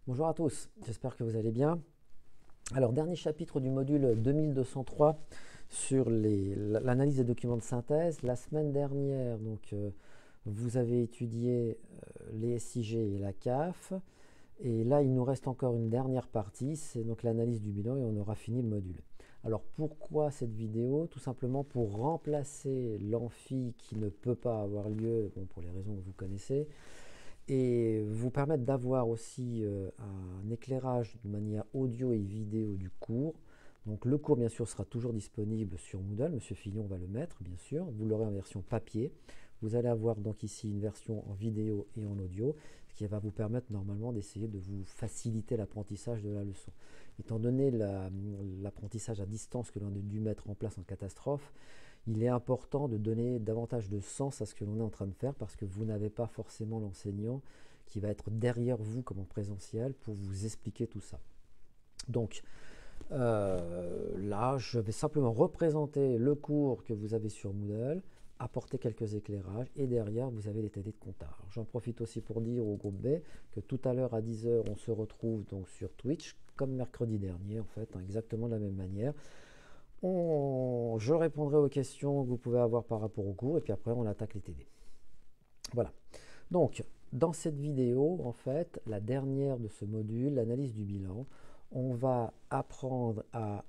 Bonjour à tous, j'espère que vous allez bien. Alors, dernier chapitre du module 2203 sur l'analyse des documents de synthèse. La semaine dernière, vous avez étudié les SIG et la CAF. Et là, il nous reste encore une dernière partie, c'est donc l'analyse du bilan et on aura fini le module. Alors, pourquoi cette vidéo? Tout simplement pour remplacer l'amphi qui ne peut pas avoir lieu, bon, pour les raisons que vous connaissez, et vous permettre d'avoir aussi un éclairage de manière audio et vidéo du cours. Donc le cours bien sûr sera toujours disponible sur Moodle, Monsieur Fillon va le mettre bien sûr, vous l'aurez en version papier. Vous allez avoir donc ici une version en vidéo et en audio, ce qui va vous permettre normalement d'essayer de vous faciliter l'apprentissage de la leçon. Étant donné l'apprentissage à distance que l'on a dû mettre en place en catastrophe, il est important de donner davantage de sens à ce que l'on est en train de faire parce que vous n'avez pas forcément l'enseignant qui va être derrière vous comme en présentiel pour vous expliquer tout ça. Donc là, je vais simplement représenter le cours que vous avez sur Moodle, apporter quelques éclairages et derrière vous avez les TD de compta. J'en profite aussi pour dire au groupe B que tout à l'heure à 10 h on se retrouve donc sur Twitch comme mercredi dernier en fait, exactement de la même manière. Je répondrai aux questions que vous pouvez avoir par rapport au cours et puis après on attaque les TD. Voilà. Donc, dans cette vidéo, en fait, la dernière de ce module, l'analyse du bilan, on va apprendre à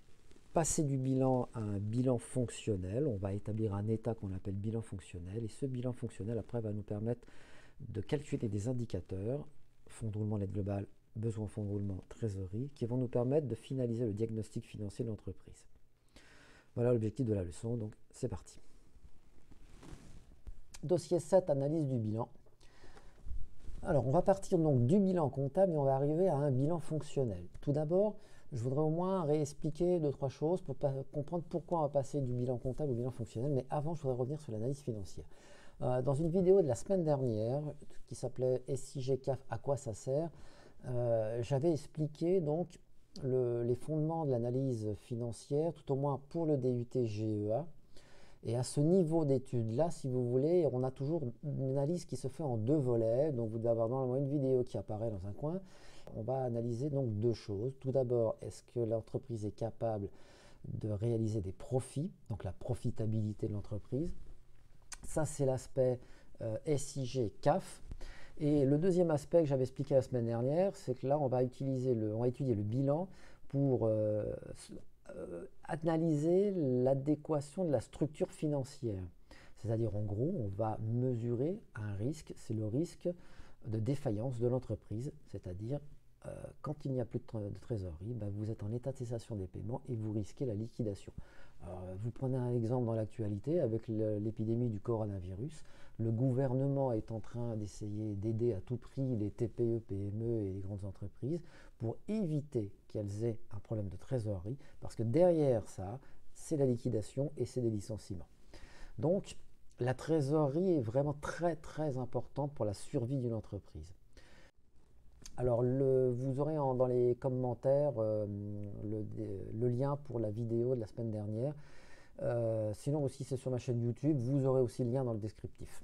passer du bilan à un bilan fonctionnel. On va établir un état qu'on appelle bilan fonctionnel et ce bilan fonctionnel après va nous permettre de calculer des indicateurs, fonds de roulement, l'aide globale, besoin fonds de roulement, trésorerie, qui vont nous permettre de finaliser le diagnostic financier de l'entreprise. Voilà l'objectif de la leçon, donc c'est parti. Dossier 7, analyse du bilan. Alors, on va partir donc du bilan comptable et on va arriver à un bilan fonctionnel. Tout d'abord, je voudrais au moins réexpliquer 2-3 choses pour comprendre pourquoi on va passer du bilan comptable au bilan fonctionnel, mais avant, je voudrais revenir sur l'analyse financière. Dans une vidéo de la semaine dernière, qui s'appelait SIG CAF, à quoi ça sert, j'avais expliqué donc les fondements de l'analyse financière, tout au moins pour le DUT GEA. Et à ce niveau d'étude-là, si vous voulez, on a toujours une analyse qui se fait en deux volets. Donc vous devez avoir normalement une vidéo qui apparaît dans un coin. On va analyser donc deux choses. Tout d'abord, est-ce que l'entreprise est capable de réaliser des profits, donc la profitabilité de l'entreprise. Ça, c'est l'aspect SIG CAF. Et le deuxième aspect que j'avais expliqué la semaine dernière, c'est que là, on va étudier le bilan pour analyser l'adéquation de la structure financière. C'est-à-dire, en gros, on va mesurer un risque, c'est le risque de défaillance de l'entreprise, c'est-à-dire quand il n'y a plus de trésorerie, vous êtes en état de cessation des paiements et vous risquez la liquidation. Alors, vous prenez un exemple dans l'actualité avec l'épidémie du coronavirus. Le gouvernement est en train d'essayer d'aider à tout prix les TPE, PME et les grandes entreprises pour éviter qu'elles aient un problème de trésorerie, parce que derrière ça, c'est la liquidation et c'est des licenciements. Donc, la trésorerie est vraiment très très importante pour la survie d'une entreprise. Alors, vous aurez dans les commentaires le lien pour la vidéo de la semaine dernière. Sinon aussi, c'est sur ma chaîne YouTube. Vous aurez aussi le lien dans le descriptif.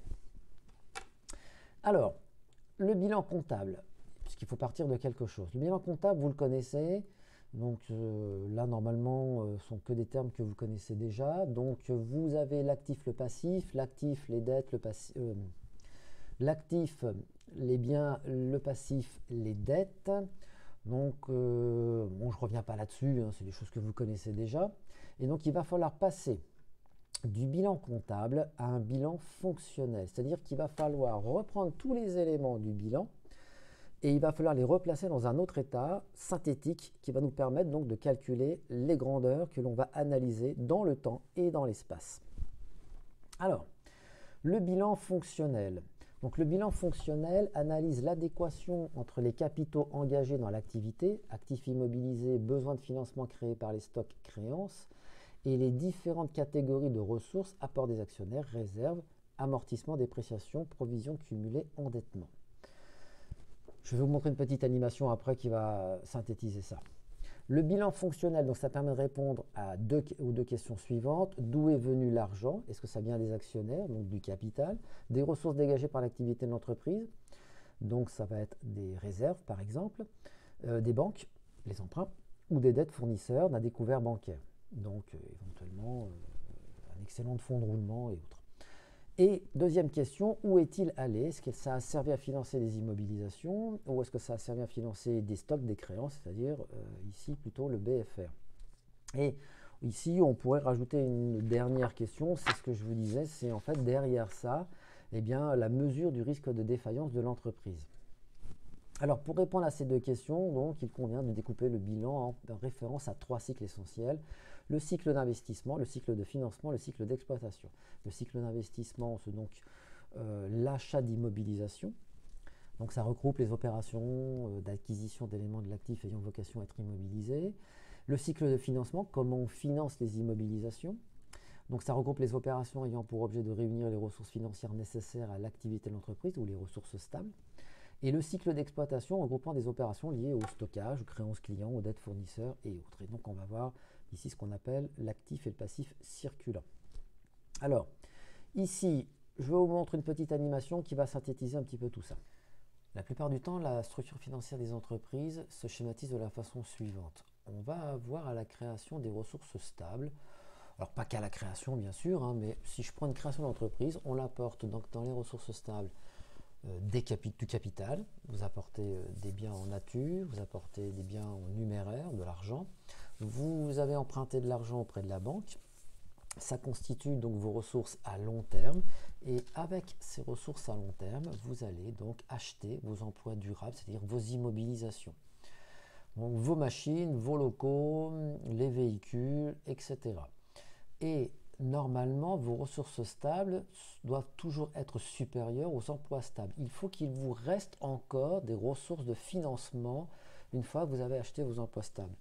Alors, le bilan comptable, puisqu'il faut partir de quelque chose. Le bilan comptable, vous le connaissez. Donc là, normalement, ce sont que des termes que vous connaissez déjà. Donc, vous avez l'actif, le passif, l'actif, les dettes, l'actif, les biens, le passif, les dettes. Donc, bon, je ne reviens pas là-dessus, hein, c'est des choses que vous connaissez déjà. Et donc, il va falloir passer du bilan comptable à un bilan fonctionnel. C'est-à-dire qu'il va falloir reprendre tous les éléments du bilan et il va falloir les replacer dans un autre état synthétique qui va nous permettre donc de calculer les grandeurs que l'on va analyser dans le temps et dans l'espace. Alors, le bilan fonctionnel. Donc le bilan fonctionnel analyse l'adéquation entre les capitaux engagés dans l'activité, actifs immobilisés, besoins de financement créés par les stocks, créances, et les différentes catégories de ressources, apport des actionnaires, réserves, amortissement, dépréciation, provisions cumulées, endettement. Je vais vous montrer une petite animation après qui va synthétiser ça. Le bilan fonctionnel, donc ça permet de répondre aux deux questions suivantes. D'où est venu l'argent? Est-ce que ça vient des actionnaires, donc du capital? Des ressources dégagées par l'activité de l'entreprise, donc ça va être des réserves par exemple. des banques, les emprunts, ou des dettes fournisseurs d'un découvert bancaire. Donc éventuellement un excellent fonds de roulement et autres. Et deuxième question, où est-il allé? Est-ce que ça a servi à financer des immobilisations ou est-ce que ça a servi à financer des stocks, des créances, c'est-à-dire ici plutôt le BFR? Et ici, on pourrait rajouter une dernière question, c'est ce que je vous disais, c'est en fait derrière ça, eh bien, la mesure du risque de défaillance de l'entreprise. Alors, pour répondre à ces deux questions, donc, il convient de découper le bilan en référence à trois cycles essentiels. Le cycle d'investissement, le cycle de financement, le cycle d'exploitation. Le cycle d'investissement, c'est donc l'achat d'immobilisation. Donc, ça regroupe les opérations d'acquisition d'éléments de l'actif ayant vocation à être immobilisés. Le cycle de financement, comment on finance les immobilisations. Donc ça regroupe les opérations ayant pour objet de réunir les ressources financières nécessaires à l'activité de l'entreprise ou les ressources stables. Et le cycle d'exploitation regroupant des opérations liées au stockage, aux créances clients, aux dettes fournisseurs et autres. Et donc on va voir ici ce qu'on appelle l'actif et le passif circulant. Alors, ici, je vais vous montrer une petite animation qui va synthétiser un petit peu tout ça. La plupart du temps, la structure financière des entreprises se schématise de la façon suivante. On va avoir à la création des ressources stables. Alors pas qu'à la création bien sûr, hein, mais si je prends une création d'entreprise, on apporte donc dans les ressources stables du capital, vous apportez des biens en nature, vous apportez des biens en numéraire, de l'argent, vous avez emprunté de l'argent auprès de la banque, ça constitue donc vos ressources à long terme et avec ces ressources à long terme, vous allez donc acheter vos emplois durables, c'est-à-dire vos immobilisations. Donc vos machines, vos locaux, les véhicules, etc. Et normalement, vos ressources stables doivent toujours être supérieures aux emplois stables. Il faut qu'il vous reste encore des ressources de financement une fois que vous avez acheté vos emplois stables.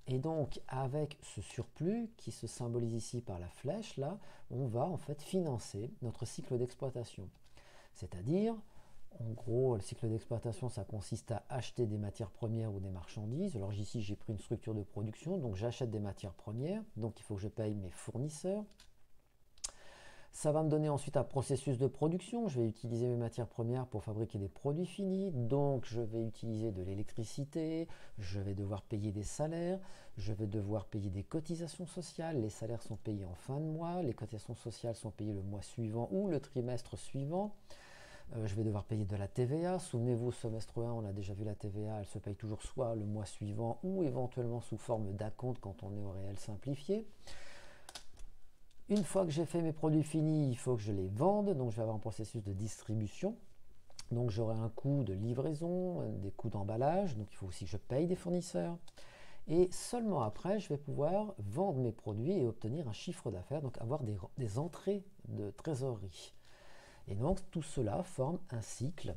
Et donc, avec ce surplus qui se symbolise ici par la flèche, là, on va en fait financer notre cycle d'exploitation. C'est-à-dire, en gros, le cycle d'exploitation, ça consiste à acheter des matières premières ou des marchandises. Alors ici, j'ai pris une structure de production, donc j'achète des matières premières, donc il faut que je paye mes fournisseurs. Ça va me donner ensuite un processus de production. Je vais utiliser mes matières premières pour fabriquer des produits finis. Donc, je vais utiliser de l'électricité, je vais devoir payer des salaires, je vais devoir payer des cotisations sociales. Les salaires sont payés en fin de mois, les cotisations sociales sont payées le mois suivant ou le trimestre suivant. Je vais devoir payer de la TVA. Souvenez-vous, semestre 1, on a déjà vu la TVA, elle se paye toujours soit le mois suivant ou éventuellement sous forme d'acompte quand on est au réel simplifié. Une fois que j'ai fait mes produits finis, il faut que je les vende, donc je vais avoir un processus de distribution. Donc j'aurai un coût de livraison, des coûts d'emballage, donc il faut aussi que je paye des fournisseurs. Et seulement après, je vais pouvoir vendre mes produits et obtenir un chiffre d'affaires, donc avoir des entrées de trésorerie. Et donc tout cela forme un cycle.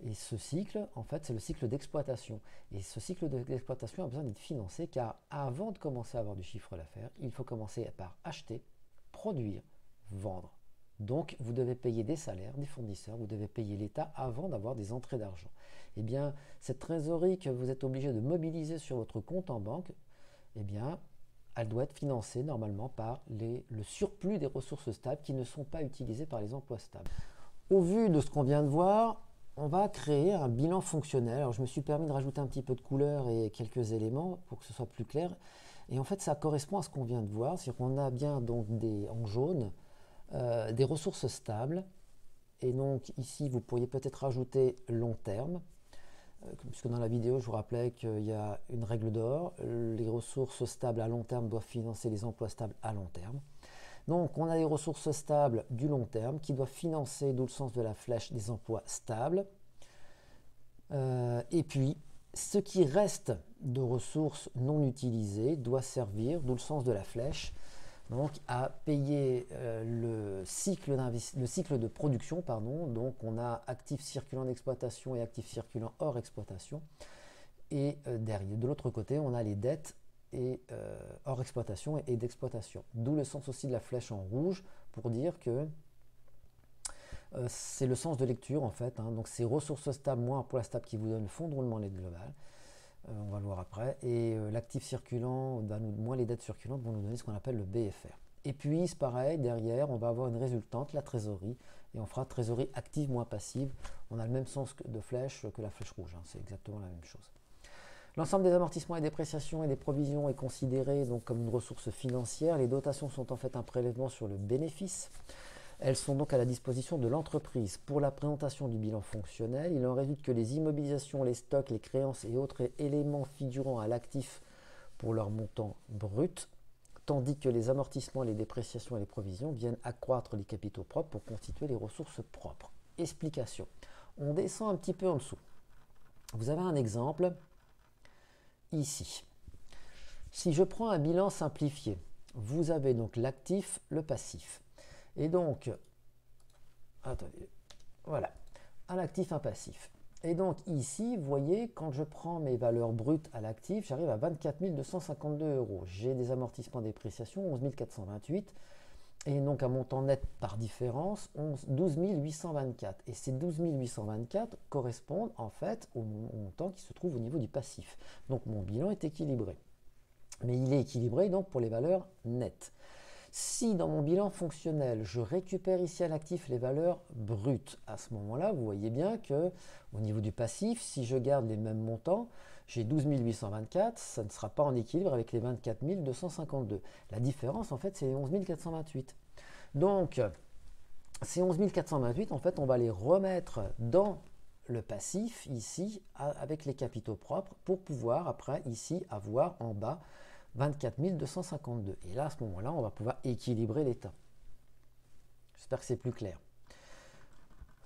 Et ce cycle, en fait, c'est le cycle d'exploitation. Et ce cycle d'exploitation a besoin d'être financé car avant de commencer à avoir du chiffre d'affaires, il faut commencer par acheter, produire, vendre. Donc, vous devez payer des salaires, des fournisseurs, vous devez payer l'État avant d'avoir des entrées d'argent. Eh bien, cette trésorerie que vous êtes obligé de mobiliser sur votre compte en banque, eh bien, elle doit être financée normalement par le surplus des ressources stables qui ne sont pas utilisées par les emplois stables. Au vu de ce qu'on vient de voir, on va créer un bilan fonctionnel. Alors, je me suis permis de rajouter un petit peu de couleur et quelques éléments pour que ce soit plus clair. Et en fait, ça correspond à ce qu'on vient de voir, c'est-à-dire qu'on a bien donc en jaune des ressources stables. Et donc ici, vous pourriez peut-être rajouter long terme, puisque dans la vidéo, je vous rappelais qu'il y a une règle d'or. Les ressources stables à long terme doivent financer les emplois stables à long terme. Donc on a des ressources stables du long terme qui doivent financer, d'où le sens de la flèche, des emplois stables. Et puis, ce qui reste de ressources non utilisées doit servir, d'où le sens de la flèche, donc à payer le cycle de production. Pardon. Donc on a actifs circulants d'exploitation et actifs circulants hors exploitation. Et derrière, de l'autre côté, on a les dettes et hors exploitation et d'exploitation. D'où le sens aussi de la flèche en rouge pour dire que c'est le sens de lecture en fait. Donc c'est ressources stables moins emploi stable qui vous donne le fonds de roulement net global. On va le voir après. Et l'actif circulant, moins les dettes circulantes vont nous donner ce qu'on appelle le BFR. Et puis c'est pareil, derrière on va avoir une résultante, la trésorerie. Et on fera trésorerie active moins passive. On a le même sens de flèche que la flèche rouge. C'est exactement la même chose. L'ensemble des amortissements et dépréciations et des provisions est considéré donc comme une ressource financière. Les dotations sont en fait un prélèvement sur le bénéfice. Elles sont donc à la disposition de l'entreprise. Pour la présentation du bilan fonctionnel, il en résulte que les immobilisations, les stocks, les créances et autres éléments figurant à l'actif pour leur montant brut, tandis que les amortissements, les dépréciations et les provisions viennent accroître les capitaux propres pour constituer les ressources propres. Explication. On descend un petit peu en dessous. Vous avez un exemple ici. Si je prends un bilan simplifié, vous avez donc l'actif, le passif. Et donc, attendez, voilà, un actif, un passif. Et donc ici, vous voyez, quand je prends mes valeurs brutes à l'actif, j'arrive à 24 252 €. J'ai des amortissements dépréciation, 11 428. Et donc un montant net par différence, 12 824. Et ces 12 824 correspondent en fait au montant qui se trouve au niveau du passif. Donc mon bilan est équilibré. Mais il est équilibré donc pour les valeurs nettes. Si dans mon bilan fonctionnel, je récupère ici à l'actif les valeurs brutes, à ce moment-là, vous voyez bien que au niveau du passif, si je garde les mêmes montants, j'ai 12 824, ça ne sera pas en équilibre avec les 24 252. La différence, en fait, c'est les 11 428. Donc, ces 11 428, en fait, on va les remettre dans le passif, ici, avec les capitaux propres, pour pouvoir, après, ici, avoir en bas 24 252. Et là, à ce moment-là, on va pouvoir équilibrer l'état. J'espère que c'est plus clair.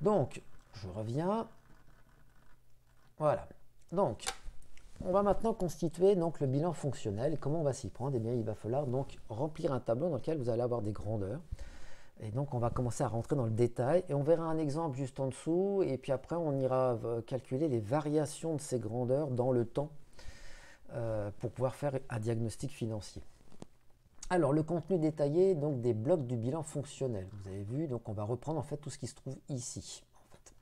Donc, je reviens. Voilà. Donc, on va maintenant constituer donc, le bilan fonctionnel. Et comment on va s'y prendre? Eh bien, il va falloir donc remplir un tableau dans lequel vous allez avoir des grandeurs. Et donc, on va commencer à rentrer dans le détail. Et on verra un exemple juste en dessous. Et puis après, on ira calculer les variations de ces grandeurs dans le temps pour pouvoir faire un diagnostic financier. Alors, le contenu détaillé donc, des blocs du bilan fonctionnel. Vous avez vu, donc on va reprendre en fait tout ce qui se trouve ici. En fait.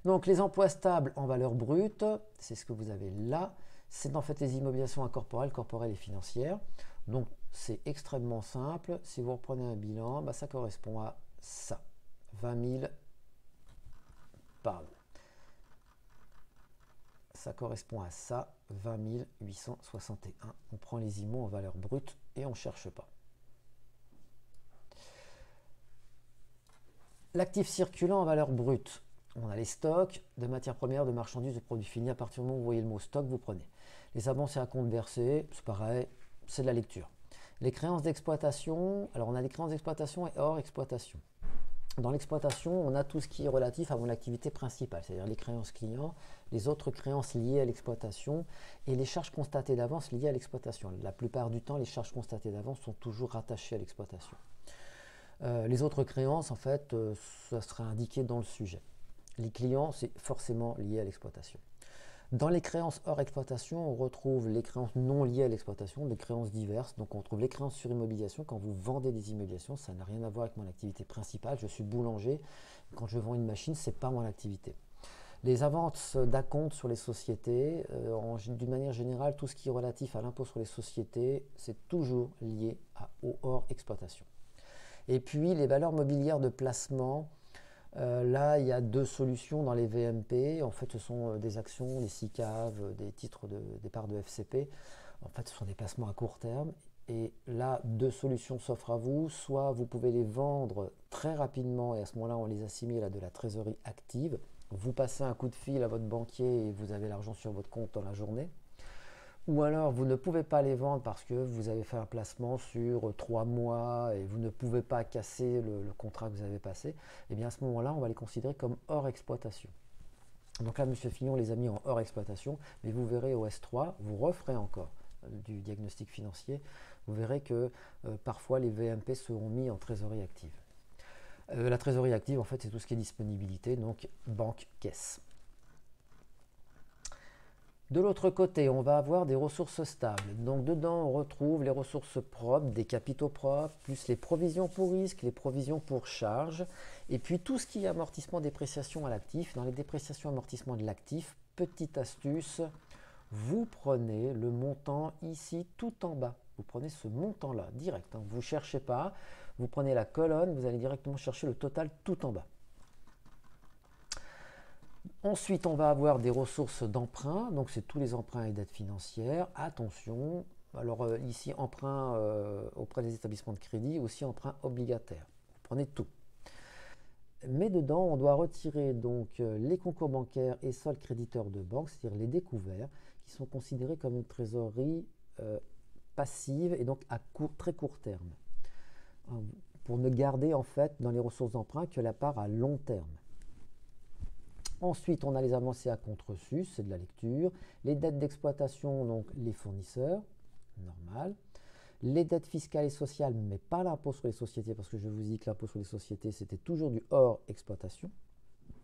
Donc, les emplois stables en valeur brute, c'est ce que vous avez là. C'est en fait les immobilisations incorporelles, corporelles et financières. Donc, c'est extrêmement simple. Si vous reprenez un bilan, bah, ça correspond à ça. 20 000, pardon. Ça correspond à ça, 20 861. On prend les IMO en valeur brute et on ne cherche pas. L'actif circulant en valeur brute. On a les stocks de matières premières, de marchandises, de produits finis. À partir du moment où vous voyez le mot stock, vous prenez. Les avances et un compte versé, c'est pareil, c'est de la lecture. Les créances d'exploitation, alors on a les créances d'exploitation et hors exploitation. Dans l'exploitation, on a tout ce qui est relatif à mon activité principale, c'est-à-dire les créances clients, les autres créances liées à l'exploitation et les charges constatées d'avance liées à l'exploitation. La plupart du temps, les charges constatées d'avance sont toujours rattachées à l'exploitation. Les autres créances, en fait, ça sera indiqué dans le sujet. Les clients, c'est forcément lié à l'exploitation. Dans les créances hors exploitation, on retrouve les créances non liées à l'exploitation, des créances diverses. Donc on retrouve les créances sur immobilisation. Quand vous vendez des immobilisations, ça n'a rien à voir avec mon activité principale. Je suis boulanger. Quand je vends une machine, ce n'est pas mon activité. Les avances d'acompte sur les sociétés, d'une manière générale, tout ce qui est relatif à l'impôt sur les sociétés, c'est toujours lié au hors exploitation. Et puis les valeurs mobilières de placement. Là, il y a deux solutions dans les VMP. En fait, ce sont des actions, des SICAV, des titres des parts de FCP. En fait, ce sont des placements à court terme. Et là, deux solutions s'offrent à vous. Soit vous pouvez les vendre très rapidement et à ce moment-là, on les assimile à de la trésorerie active. Vous passez un coup de fil à votre banquier et vous avez l'argent sur votre compte dans la journée. Ou alors, vous ne pouvez pas les vendre parce que vous avez fait un placement sur 3 mois et vous ne pouvez pas casser le contrat que vous avez passé. Et bien à ce moment-là, on va les considérer comme hors exploitation. Donc là, M. Fillon les a mis en hors exploitation, mais vous verrez au S3, vous referez encore du diagnostic financier, vous verrez que parfois les VMP seront mis en trésorerie active. La trésorerie active, en fait, c'est tout ce qui est disponibilité, donc banque, caisse. De l'autre côté, on va avoir des ressources stables. Donc dedans, on retrouve les ressources propres, des capitaux propres, plus les provisions pour risque, les provisions pour charges, et puis tout ce qui est amortissement, dépréciation à l'actif. Dans les dépréciations, amortissement de l'actif, petite astuce, vous prenez le montant ici tout en bas. Vous prenez ce montant-là, direct. Vous ne cherchez pas, vous prenez la colonne, vous allez directement chercher le total tout en bas. Ensuite, on va avoir des ressources d'emprunt, donc c'est tous les emprunts et dettes financières. Attention, alors ici, emprunt auprès des établissements de crédit, aussi emprunt obligataire. Vous prenez tout. Mais dedans, on doit retirer donc les concours bancaires et soldes créditeurs de banque, c'est-à-dire les découverts, qui sont considérés comme une trésorerie passive et donc à très court terme, pour ne garder en fait dans les ressources d'emprunt que la part à long terme. Ensuite, on a les avancées à compte reçu, c'est de la lecture. Les dettes d'exploitation, donc les fournisseurs, normal. Les dettes fiscales et sociales, mais pas l'impôt sur les sociétés, parce que je vous dis que l'impôt sur les sociétés, c'était toujours du hors exploitation.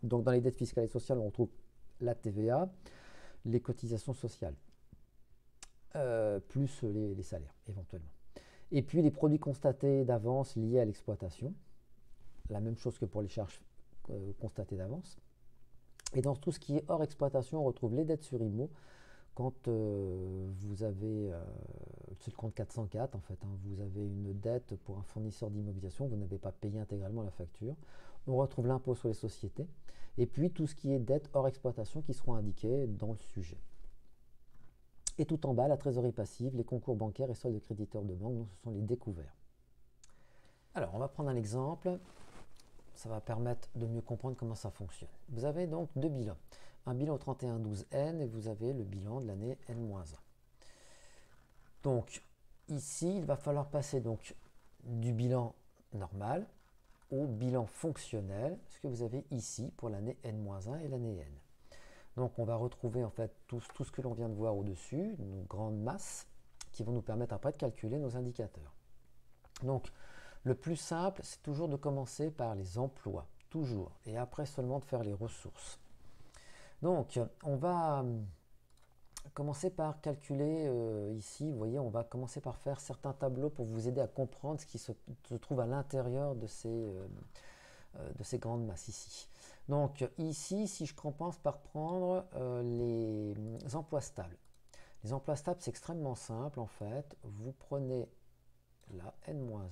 Donc dans les dettes fiscales et sociales, on retrouve la TVA, les cotisations sociales, plus les salaires, éventuellement. Et puis les produits constatés d'avance liés à l'exploitation, la même chose que pour les charges constatées d'avance. Et dans tout ce qui est hors exploitation, on retrouve les dettes sur IMO. Quand vous avez, c'est le compte 404 en fait, hein, vous avez une dette pour un fournisseur d'immobilisation, vous n'avez pas payé intégralement la facture. On retrouve l'impôt sur les sociétés. Et puis tout ce qui est dette hors exploitation qui seront indiqués dans le sujet. Et tout en bas, la trésorerie passive, les concours bancaires et soldes de créditeurs de banque, donc ce sont les découverts. Alors, on va prendre un exemple. Ça va permettre de mieux comprendre comment ça fonctionne. Vous avez donc deux bilans. Un bilan au 31-12N et vous avez le bilan de l'année N-1. Donc, ici, il va falloir passer donc du bilan normal au bilan fonctionnel, ce que vous avez ici pour l'année N-1 et l'année N. Donc, on va retrouver en fait tout ce que l'on vient de voir au-dessus, nos grandes masses, qui vont nous permettre après de calculer nos indicateurs. Donc, le plus simple, c'est toujours de commencer par les emplois, toujours, et après seulement de faire les ressources. Donc, on va commencer par calculer ici, vous voyez, on va commencer par faire certains tableaux pour vous aider à comprendre ce qui se trouve à l'intérieur de ces grandes masses ici. Donc, ici, si je commence par prendre les emplois stables. Les emplois stables, c'est extrêmement simple en fait. Vous prenez la N-1,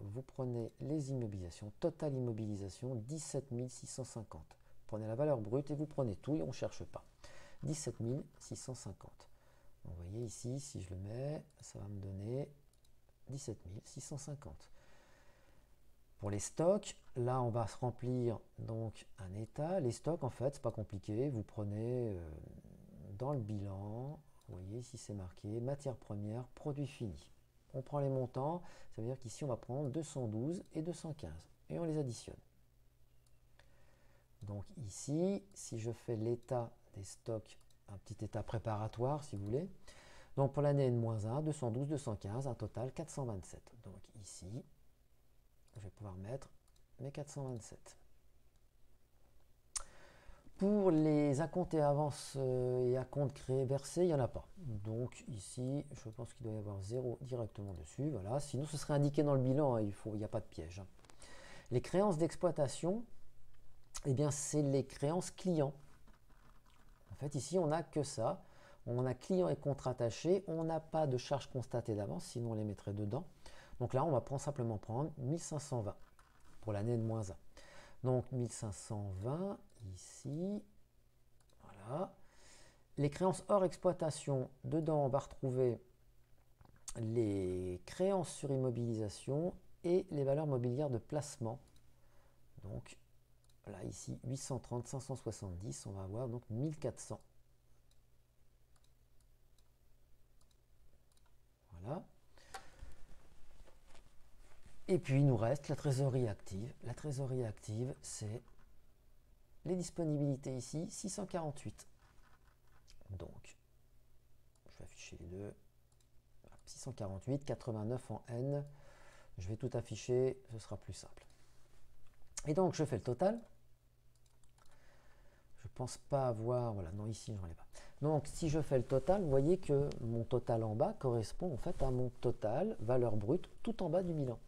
vous prenez les immobilisations, totale immobilisation 17 650. Vous prenez la valeur brute et vous prenez tout et on ne cherche pas. 17 650. Donc, vous voyez ici, si je le mets, ça va me donner 17 650. Pour les stocks, là on va se remplir donc un état. Les stocks en fait, c'est pas compliqué. Vous prenez dans le bilan, vous voyez ici c'est marqué matières premières, produits finis. On prend les montants, ça veut dire qu'ici on va prendre 212 et 215 et on les additionne. Donc ici, si je fais l'état des stocks, un petit état préparatoire si vous voulez, donc pour l'année N-1, 212, 215, un total 427. Donc ici, je vais pouvoir mettre mes 427. Pour les acomptes et avances et acomptes créés, versés, il n'y en a pas. Donc ici, je pense qu'il doit y avoir 0 directement dessus. Voilà. Sinon, ce serait indiqué dans le bilan, hein, il n'y a pas de piège. Hein. Les créances d'exploitation, eh bien, c'est les créances clients. En fait, ici, on n'a que ça. On a client et compte rattaché. On n'a pas de charges constatées d'avance, sinon on les mettrait dedans. Donc là, on va simplement prendre 1520 pour l'année de -1. Donc 1520 ici, voilà. Les créances hors exploitation, dedans on va retrouver les créances sur immobilisation et les valeurs mobilières de placement. Donc là ici 830, 570, on va avoir donc 1400. Voilà. Et puis il nous reste la trésorerie active. La trésorerie active, c'est les disponibilités ici, 648. Donc, je vais afficher les deux. 648, 89 en N. Je vais tout afficher, ce sera plus simple. Et donc, je fais le total. Je ne pense pas avoir... Voilà, non, ici, je n'en ai pas. Donc, si je fais le total, vous voyez que mon total en bas correspond en fait à mon total, valeur brute, tout en bas du bilan.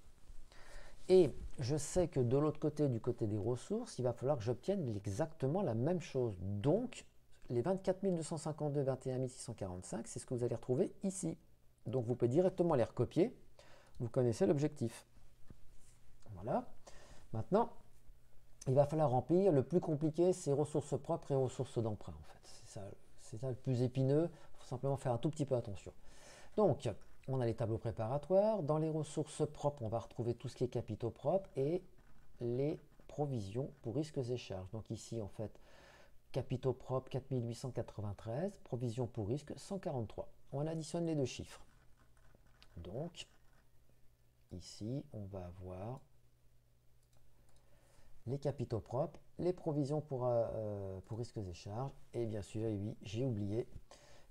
Et je sais que de l'autre côté, du côté des ressources, il va falloir que j'obtienne exactement la même chose. Donc, les 24 252, 21 645, c'est ce que vous allez retrouver ici. Donc, vous pouvez directement les recopier. Vous connaissez l'objectif. Voilà. Maintenant, il va falloir remplir. Le plus compliqué, c'est ressources propres et ressources d'emprunt, en fait. C'est ça le plus épineux. Il faut simplement faire un tout petit peu attention. Donc, on a les tableaux préparatoires. Dans les ressources propres, on va retrouver tout ce qui est capitaux propres et les provisions pour risques et charges. Donc ici, en fait, capitaux propres 4893, provisions pour risques 143. On additionne les deux chiffres. Donc, ici, on va avoir les capitaux propres, les provisions pour risques et charges, et bien sûr, et oui, j'ai oublié,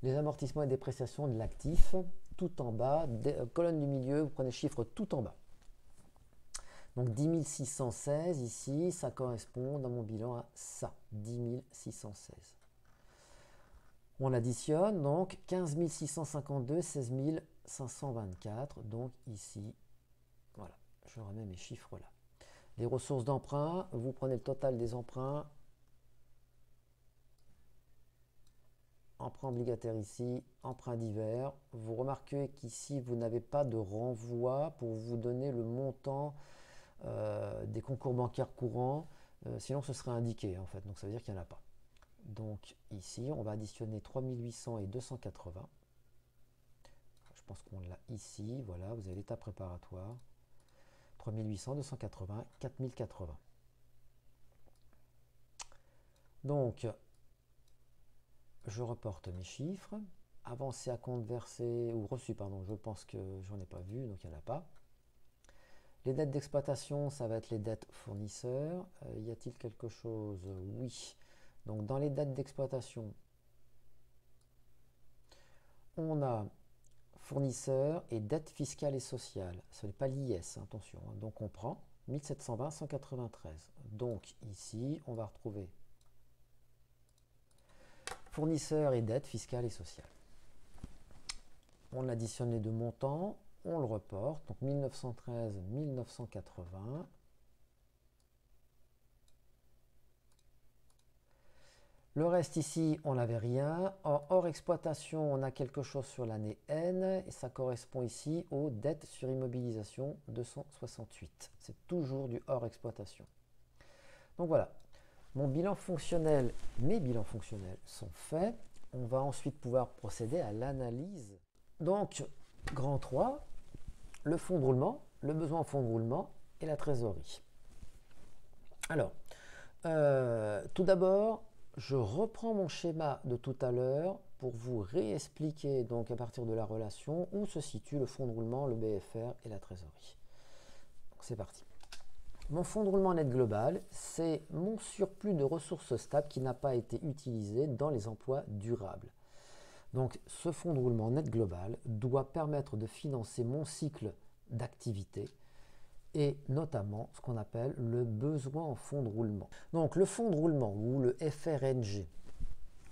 les amortissements et dépréciations de l'actif, tout en bas, colonne du milieu, vous prenez le chiffre tout en bas. Donc 10 616 ici, ça correspond dans mon bilan à ça, 10 616. On additionne donc 15 652, 16 524, donc ici, voilà, je remets mes chiffres là. Les ressources d'emprunt, vous prenez le total des emprunts, emprunt obligataire ici, emprunt divers. Vous remarquez qu'ici, vous n'avez pas de renvoi pour vous donner le montant des concours bancaires courants, sinon ce serait indiqué en fait, donc ça veut dire qu'il n'y en a pas. Donc ici, on va additionner 3800 et 280. Je pense qu'on l'a ici, voilà, vous avez l'état préparatoire. 3800, 280, 4080. Donc, je reporte mes chiffres. Avancé à compte versé, ou reçu, pardon, je pense que j'en ai pas vu, donc il n'y en a pas. Les dettes d'exploitation, ça va être les dettes fournisseurs. Y a-t-il quelque chose? Oui. Donc dans les dettes d'exploitation, on a fournisseurs et dettes fiscales et sociales. Ce n'est pas l'IS, attention. Hein. Donc on prend 1720, 193. Donc ici, on va retrouver fournisseurs et dettes fiscales et sociales. On additionne les deux montants, on le reporte. Donc 1913, 1980. Le reste ici, on n'avait rien. Hors exploitation, on a quelque chose sur l'année N et ça correspond ici aux dettes sur immobilisation 268. C'est toujours du hors exploitation. Donc voilà, mon bilan fonctionnel, mes bilans fonctionnels sont faits. On va ensuite pouvoir procéder à l'analyse. Donc, grand 3, le fonds de roulement, le besoin en fonds de roulement et la trésorerie. Alors, tout d'abord, je reprends mon schéma de tout à l'heure pour vous réexpliquer donc à partir de la relation où se situe le fonds de roulement, le BFR et la trésorerie. C'est parti. Mon fonds de roulement net global, c'est mon surplus de ressources stables qui n'a pas été utilisé dans les emplois durables. Donc ce fonds de roulement net global doit permettre de financer mon cycle d'activité et notamment ce qu'on appelle le besoin en fonds de roulement. Donc le fonds de roulement ou le FRNG,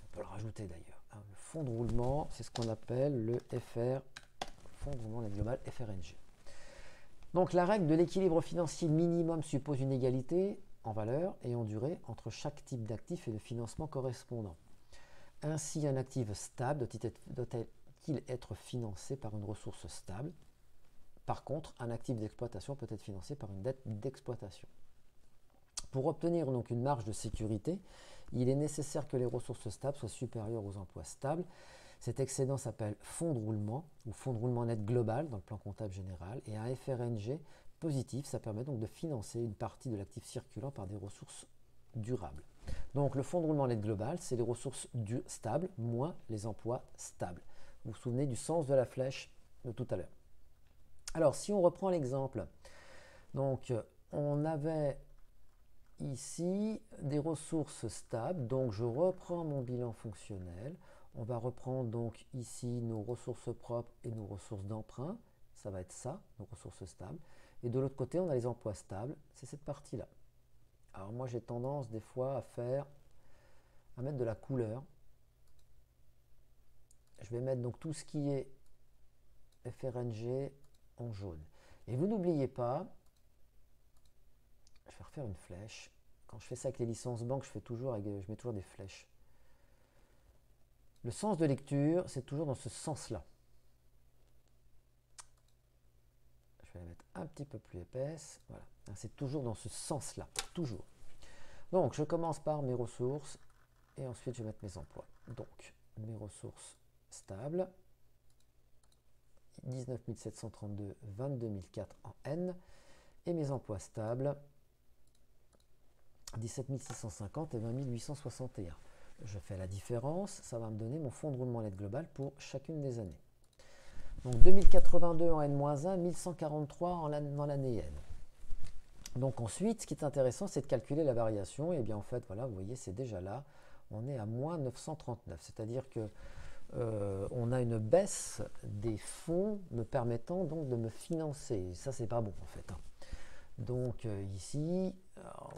on peut le rajouter d'ailleurs, hein, le fonds de roulement, c'est ce qu'on appelle le fonds de roulement net global FRNG. Donc la règle de l'équilibre financier minimum suppose une égalité en valeur et en durée entre chaque type d'actif et de financement correspondant. Ainsi, un actif stable doit-il être financé par une ressource stable. Par contre, un actif d'exploitation peut être financé par une dette d'exploitation. Pour obtenir donc une marge de sécurité, il est nécessaire que les ressources stables soient supérieures aux emplois stables. Cet excédent s'appelle fonds de roulement ou fonds de roulement net global dans le plan comptable général. Et un FRNG positif, ça permet donc de financer une partie de l'actif circulant par des ressources durables. Donc le fonds de roulement net global, c'est les ressources stables moins les emplois stables. Vous vous souvenez du sens de la flèche de tout à l'heure. Alors, si on reprend l'exemple, donc on avait ici des ressources stables, donc je reprends mon bilan fonctionnel. On va reprendre donc ici nos ressources propres et nos ressources d'emprunt. Ça va être ça, nos ressources stables. Et de l'autre côté, on a les emplois stables. C'est cette partie-là. Alors moi, j'ai tendance des fois à mettre de la couleur. Je vais mettre donc tout ce qui est FRNG en jaune. Et vous n'oubliez pas, je vais refaire une flèche. Quand je fais ça avec les licences banques, je mets toujours des flèches. Le sens de lecture, c'est toujours dans ce sens-là. Je vais la mettre un petit peu plus épaisse. Voilà. C'est toujours dans ce sens-là. Toujours. Donc, je commence par mes ressources et ensuite je vais mettre mes emplois. Donc, mes ressources stables, 19 732, 22 004 en N, et mes emplois stables, 17 650 et 20 861. Je fais la différence, ça va me donner mon fonds de roulement net global pour chacune des années. Donc 2082 en N-1, 1143 dans l'année N. Donc ensuite, ce qui est intéressant, c'est de calculer la variation. Et bien en fait, voilà, vous voyez, c'est déjà là. On est à moins 939. C'est-à-dire que on a une baisse des fonds me permettant donc de me financer. Et ça, c'est pas bon en fait. Donc ici, alors,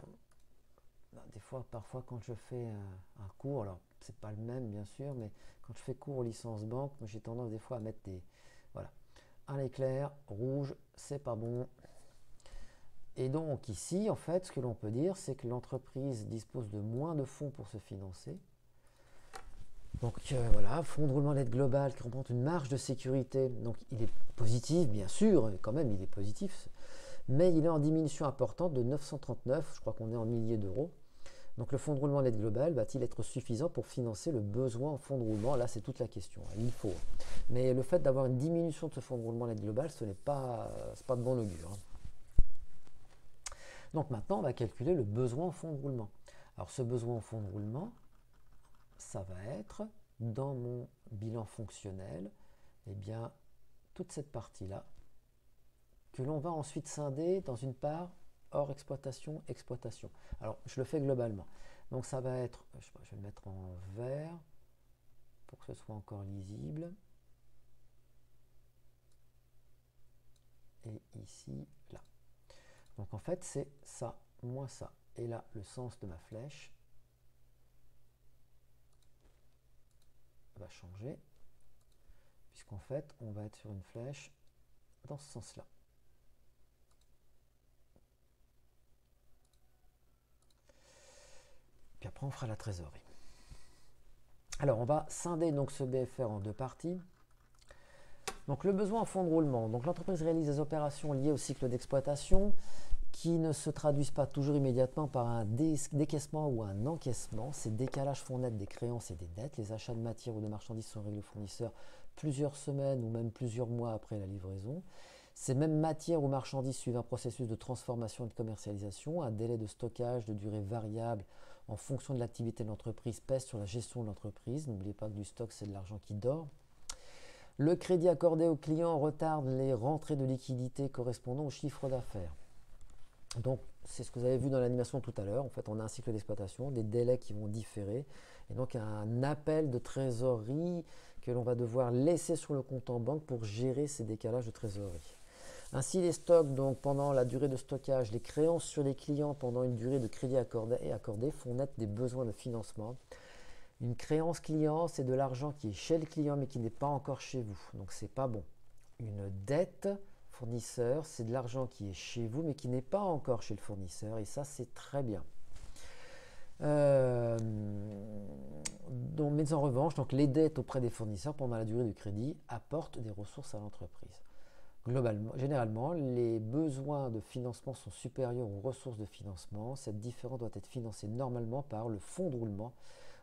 des fois, parfois quand je fais un cours, alors c'est pas le même bien sûr, mais quand je fais cours aux licences banque, j'ai tendance des fois à mettre des... Voilà. Un éclair, rouge, c'est pas bon. Et donc ici, en fait, ce que l'on peut dire, c'est que l'entreprise dispose de moins de fonds pour se financer. Donc voilà, fonds de roulement net global qui représente une marge de sécurité. Donc il est positif, bien sûr, quand même il est positif, mais il est en diminution importante de 939, je crois qu'on est en milliers d'euros. Donc le fonds de roulement net global va-t-il être suffisant pour financer le besoin en fonds de roulement? Là, c'est toute la question. Il faut. Mais le fait d'avoir une diminution de ce fonds de roulement net global, ce n'est pas de bon augure. Donc maintenant, on va calculer le besoin en fonds de roulement. Alors ce besoin en fonds de roulement, ça va être dans mon bilan fonctionnel, eh bien, toute cette partie-là, que l'on va ensuite scinder dans une part hors exploitation, exploitation. Alors, je le fais globalement. Donc, ça va être, je vais le mettre en vert pour que ce soit encore lisible. Et ici, là. Donc, en fait, c'est ça, moins ça. Et là, le sens de ma flèche va changer, puisqu'en fait, on va être sur une flèche dans ce sens-là. Puis après, on fera la trésorerie. Alors, on va scinder donc ce BFR en deux parties. Donc, le besoin en fonds de roulement. Donc, l'entreprise réalise des opérations liées au cycle d'exploitation qui ne se traduisent pas toujours immédiatement par un décaissement ou un encaissement. Ces décalages font naître des créances et des dettes. Les achats de matières ou de marchandises sont réglés au fournisseur plusieurs semaines ou même plusieurs mois après la livraison. Ces mêmes matières ou marchandises suivent un processus de transformation et de commercialisation. Un délai de stockage de durée variable en fonction de l'activité de l'entreprise pèse sur la gestion de l'entreprise. N'oubliez pas que du stock, c'est de l'argent qui dort. Le crédit accordé aux clients retarde les rentrées de liquidités correspondant au chiffre d'affaires. Donc, c'est ce que vous avez vu dans l'animation tout à l'heure. En fait, on a un cycle d'exploitation, des délais qui vont différer, et donc un appel de trésorerie que l'on va devoir laisser sur le compte en banque pour gérer ces décalages de trésorerie. Ainsi, les stocks, donc pendant la durée de stockage, les créances sur les clients pendant une durée de crédit accordé font naître des besoins de financement. Une créance client, c'est de l'argent qui est chez le client mais qui n'est pas encore chez vous. Donc, c'est pas bon. Une dette fournisseur, c'est de l'argent qui est chez vous mais qui n'est pas encore chez le fournisseur, et ça, c'est très bien. Mais en revanche, donc, les dettes auprès des fournisseurs pendant la durée du crédit apportent des ressources à l'entreprise. Généralement, les besoins de financement sont supérieurs aux ressources de financement. Cette différence doit être financée normalement par le fonds de roulement,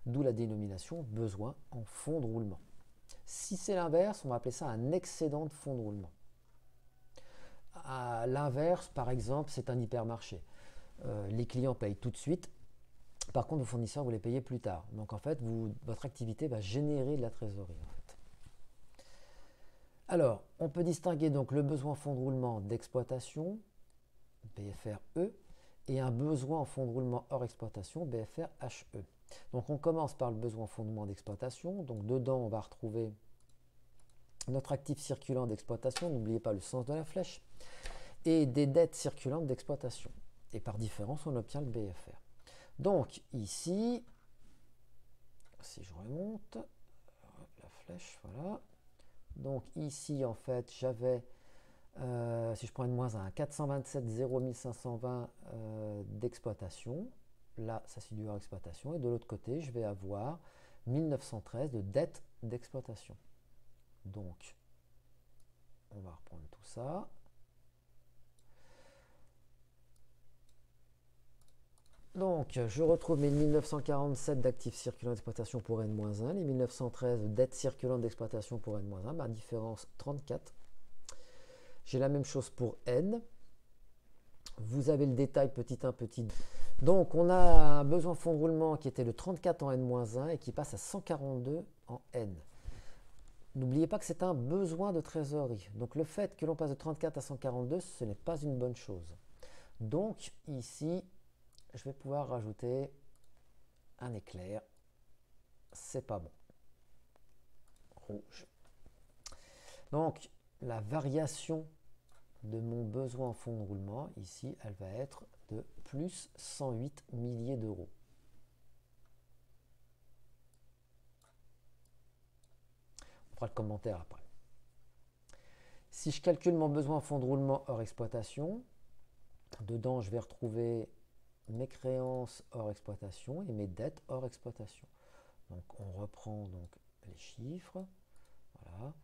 d'où la dénomination besoin en fonds de roulement. Si c'est l'inverse, on va appeler ça un excédent de fonds de roulement. À l'inverse, par exemple, c'est un hypermarché. Les clients payent tout de suite. Par contre, vos fournisseurs, vous les payez plus tard. Donc, en fait, votre activité va générer de la trésorerie. En fait. Alors, on peut distinguer donc le besoin en fonds de roulement d'exploitation, BFR-E, et un besoin en fonds de roulement hors exploitation, BFR-HE. Donc, on commence par le besoin en fonds de roulement d'exploitation. Donc, dedans, on va retrouver notre actif circulant d'exploitation, n'oubliez pas le sens de la flèche, et des dettes circulantes d'exploitation. Et par différence, on obtient le BFR. Donc, ici, si je remonte, la flèche, voilà. Donc, ici, en fait, j'avais, si je prends une moins 1, 427 0520 d'exploitation. Là, ça c'est du hors exploitation. Et de l'autre côté, je vais avoir 1913 de dette d'exploitation. Donc, on va reprendre tout ça. Donc, je retrouve mes 1947 d'actifs circulants d'exploitation pour N-1, les 1913 de dettes circulantes d'exploitation pour N-1, ma différence 34. J'ai la même chose pour N. Vous avez le détail petit 1, petit 2. Donc, on a un besoin fonds de roulement qui était le 34 en N-1 et qui passe à 142 en N. N'oubliez pas que c'est un besoin de trésorerie. Donc, le fait que l'on passe de 34 à 142, ce n'est pas une bonne chose. Donc, ici, je vais pouvoir rajouter un éclair. C'est pas bon. Rouge. Donc, la variation de mon besoin en fonds de roulement, ici, elle va être de plus 108 milliers d'euros. On fera le commentaire après. Si je calcule mon besoin en fonds de roulement hors exploitation, dedans, je vais retrouver mes créances hors exploitation et mes dettes hors exploitation. Donc, on reprend donc les chiffres. Voilà.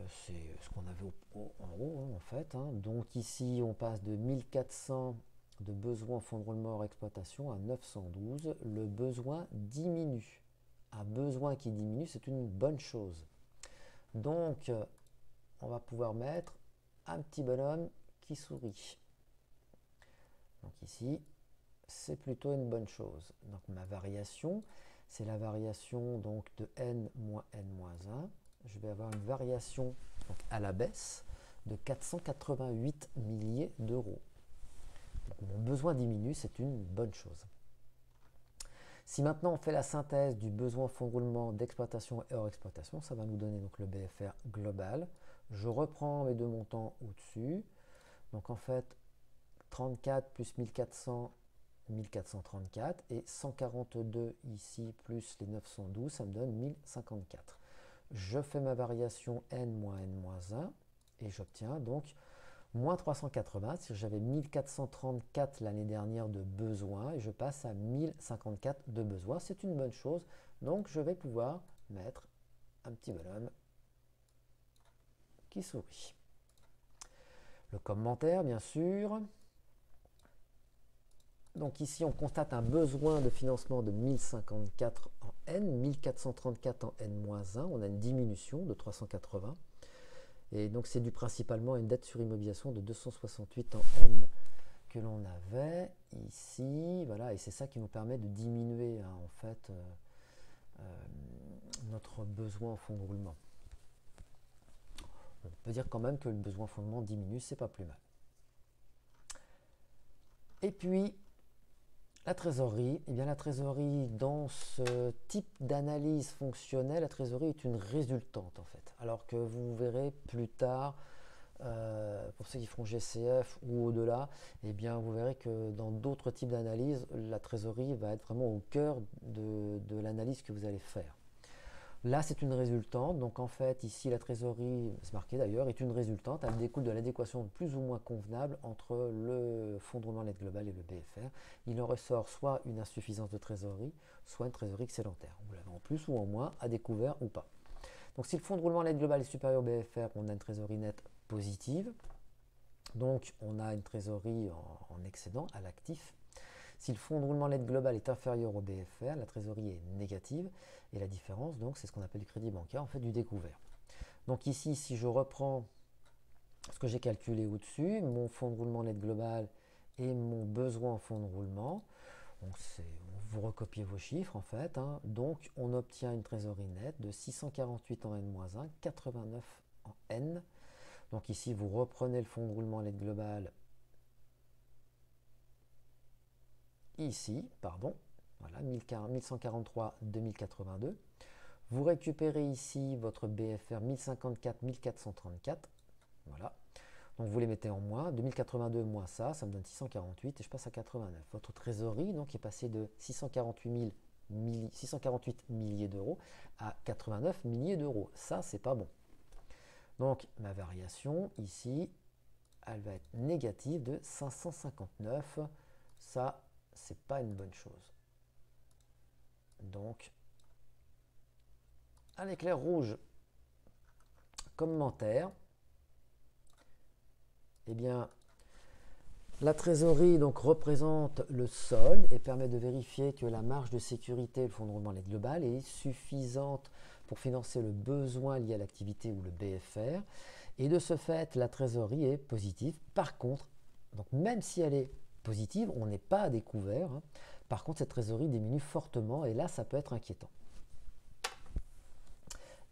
C'est ce qu'on avait en haut, hein, en fait. Hein. Donc, ici, on passe de 1400 de besoin en fonds de roulement hors exploitation à 912. Le besoin diminue. Un besoin qui diminue, c'est une bonne chose. Donc, on va pouvoir mettre un petit bonhomme qui sourit. Donc ici, c'est plutôt une bonne chose. Donc ma variation, c'est la variation donc, de n moins n-1. Je vais avoir une variation donc, à la baisse de 488 milliers d'euros. Mon besoin diminue, c'est une bonne chose. Si maintenant on fait la synthèse du besoin en fonds de roulement d'exploitation et hors exploitation, ça va nous donner donc le BFR global. Je reprends mes deux montants au-dessus. Donc en fait, 34 plus 1400, 1434 et 142 ici plus les 912, ça me donne 1054. Je fais ma variation n moins n-1 et j'obtiens donc moins 380. Si j'avais 1434 l'année dernière de besoin et je passe à 1054 de besoin, c'est une bonne chose. Donc je vais pouvoir mettre un petit bonhomme qui sourit. Le commentaire, bien sûr. Donc ici, on constate un besoin de financement de 1054 en N, 1434 en N-1. On a une diminution de 380. Et donc, c'est dû principalement à une dette sur immobilisation de 268 en N que l'on avait ici. Voilà, et c'est ça qui nous permet de diminuer, hein, en fait, notre besoin en fonds de roulement. On peut dire quand même que le besoin en fonds de roulement diminue, c'est pas plus mal. Et puis, la trésorerie, eh bien la trésorerie dans ce type d'analyse fonctionnelle, la trésorerie est une résultante en fait. Alors que vous verrez plus tard, pour ceux qui font GCF ou au-delà, eh bien vous verrez que dans d'autres types d'analyse, la trésorerie va être vraiment au cœur de l'analyse que vous allez faire. Là, c'est une résultante. Donc, en fait, ici, la trésorerie, c'est marqué d'ailleurs, est une résultante. Elle découle de l'adéquation plus ou moins convenable entre le fonds de roulement net global et le BFR. Il en ressort soit une insuffisance de trésorerie, soit une trésorerie excédentaire. Vous l'avez en plus ou en moins, à découvert ou pas. Donc, si le fonds de roulement net global est supérieur au BFR, on a une trésorerie nette positive. Donc, on a une trésorerie en excédent à l'actif. Si le fonds de roulement net global est inférieur au BFR, la trésorerie est négative. Et la différence, donc, c'est ce qu'on appelle le crédit bancaire, en fait, du découvert. Donc ici, si je reprends ce que j'ai calculé au-dessus, mon fonds de roulement net global et mon besoin en fonds de roulement, donc vous recopiez vos chiffres, en fait. Hein. Donc, on obtient une trésorerie nette de 648 en N-1, 89 en N. Donc ici, vous reprenez le fonds de roulement net global ici, pardon, voilà, 1143 2082. Vous récupérez ici votre BFR 1054 1434. Voilà. Donc vous les mettez en moins. 2082 moins ça, ça me donne 648 et je passe à 89. Votre trésorerie donc est passée de 648 milliers d'euros à 89 milliers d'euros. Ça, c'est pas bon. Donc ma variation ici, elle va être négative de 559. Ça, c'est pas une bonne chose. Donc, un éclair rouge. Commentaire. Eh bien, La trésorerie donc représente le solde et permet de vérifier que la marge de sécurité, le fonds de roulement global, est suffisante pour financer le besoin lié à l'activité ou le BFR. Et de ce fait, la trésorerie est positive. Par contre, donc même si elle est positive, on n'est pas à découvert, hein. Par contre, cette trésorerie diminue fortement et là, ça peut être inquiétant.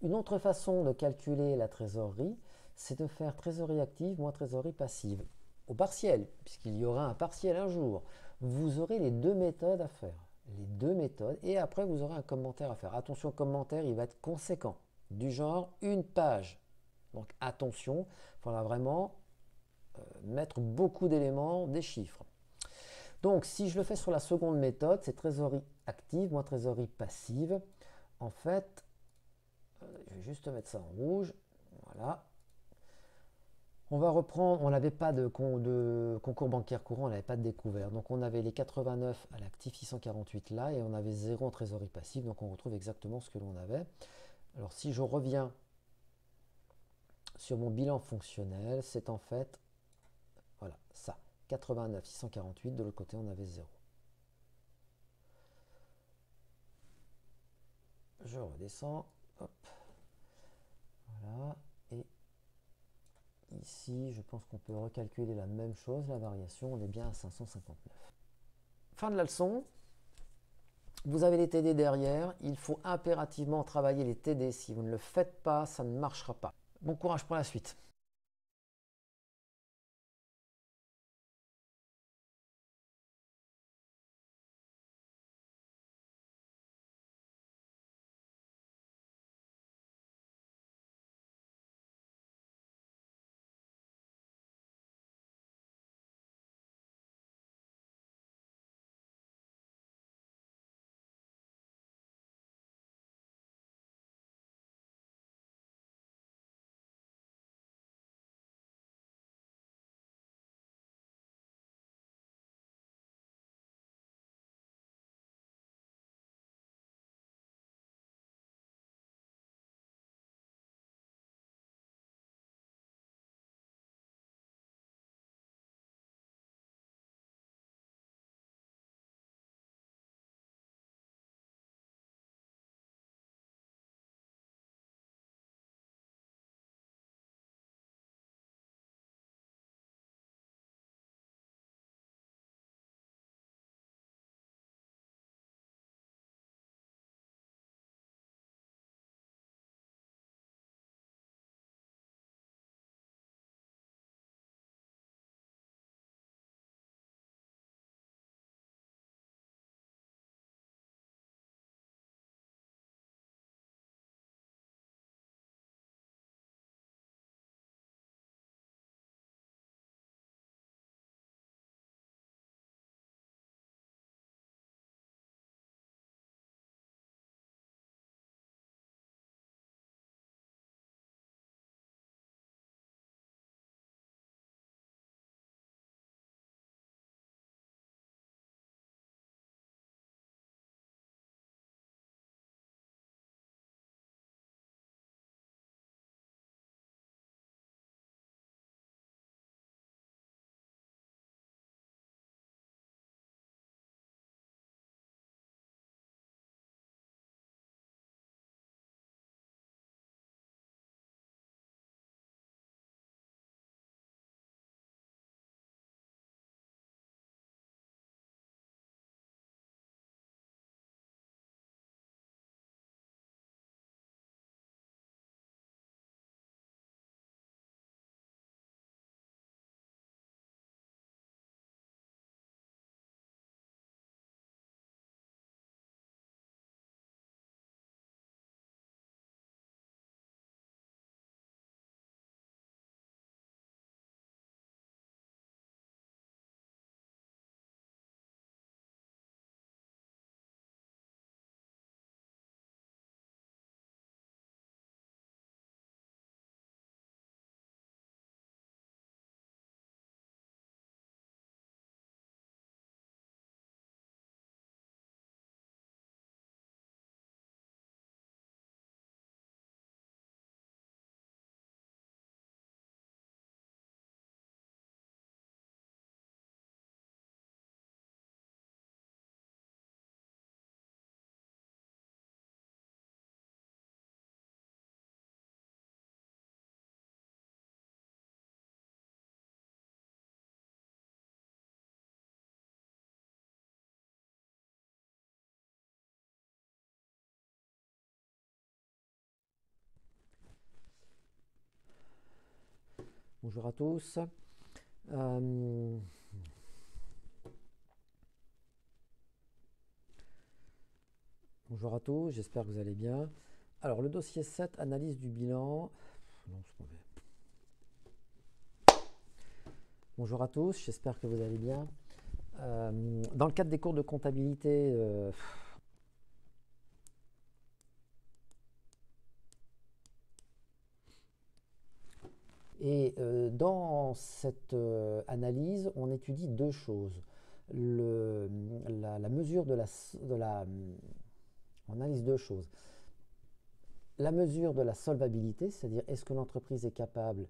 Une autre façon de calculer la trésorerie, c'est de faire trésorerie active moins trésorerie passive. Au partiel, puisqu'il y aura un partiel un jour, vous aurez les deux méthodes à faire. Les deux méthodes, et après vous aurez un commentaire à faire. Attention, commentaire, il va être conséquent, du genre une page. Donc attention, il faudra vraiment mettre beaucoup d'éléments, des chiffres. Donc si je le fais sur la seconde méthode, c'est trésorerie active moins trésorerie passive. En fait, je vais juste mettre ça en rouge. Voilà. On va reprendre, on n'avait pas de concours bancaire courant, on n'avait pas de découvert. Donc on avait les 89 à l'actif, 648 là, et on avait 0 en trésorerie passive. Donc on retrouve exactement ce que l'on avait. Alors si je reviens sur mon bilan fonctionnel, c'est en fait, voilà, ça. 89, 648, de l'autre côté on avait 0. Je redescends, hop, voilà, et ici je pense qu'on peut recalculer la même chose, la variation, on est bien à 559. Fin de la leçon. Vous avez les TD derrière, il faut impérativement travailler les TD. Si vous ne le faites pas, ça ne marchera pas. Bon courage pour la suite. Bonjour à tous. Euh, Bonjour à tous, j'espère que vous allez bien. Alors, le dossier 7, analyse du bilan. Non, c'est mauvais. Bonjour à tous, j'espère que vous allez bien. Dans le cadre des cours de comptabilité, dans cette analyse, on étudie deux choses. La mesure on analyse deux choses. La mesure de la solvabilité, c'est-à-dire est-ce que l'entreprise est capable